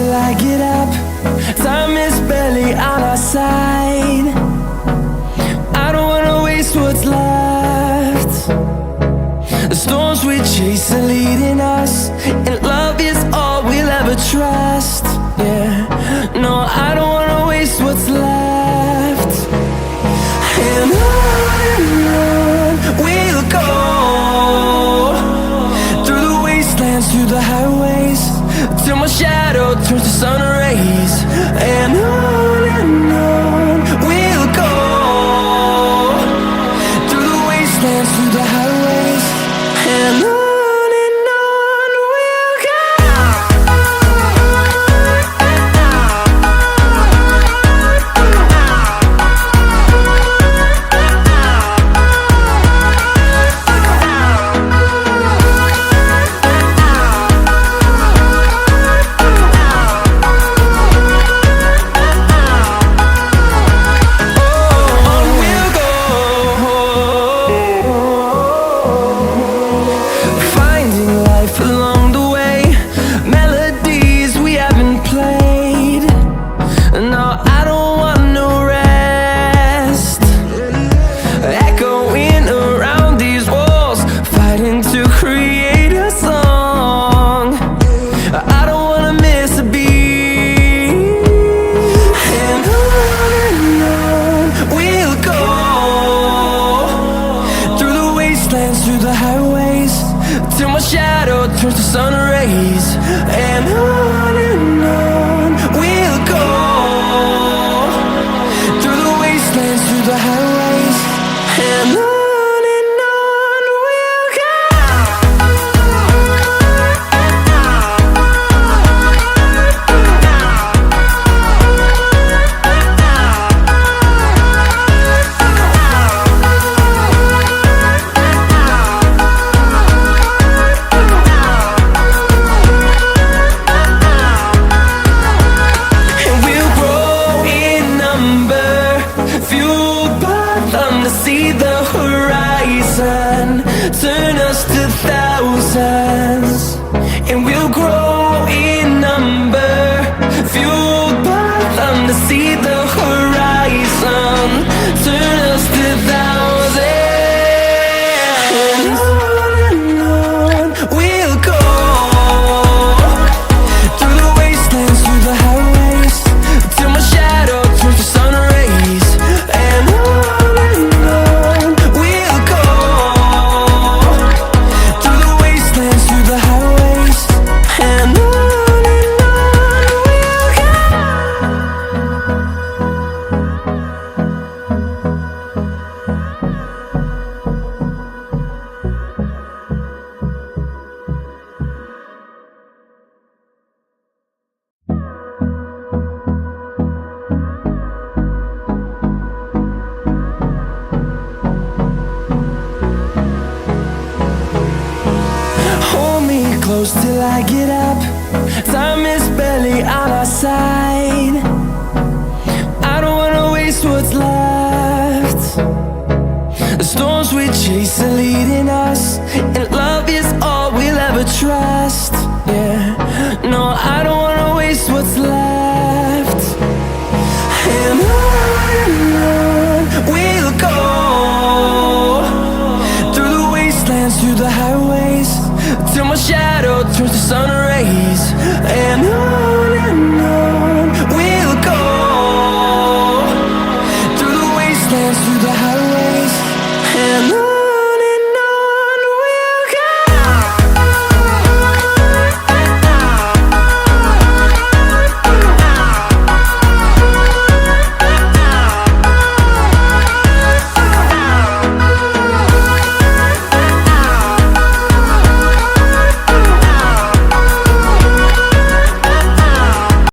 till I get up. Time is barely on our side. I don't wanna waste what's left. The storms we chase are leading us, and love is all we'll ever trust. Yeah, no, I don't wanna waste what's left. And on we'll go, through the wastelands, through the highways, till my shadow turns to sun rays. And on we'll go, through the wastelands, through the highways, and on we'll go. Through the highways, till my shadow turns to sun rays. And on we'll go, through the wastelands, through the highways, and on we'll go. See the horizon turn us to thousands, and we'll grow in number, fueled by them. To see the horizon turn us to thousands, and on we'll go, through the wastelands, through the highways, till my shadow turns to sun rays. And close till I get up. Time is barely on our side. I don't wanna waste what's left. The storms we chase are leading us, and love is all we'll ever trust. Yeah, no, I don't wanna waste what's left. And on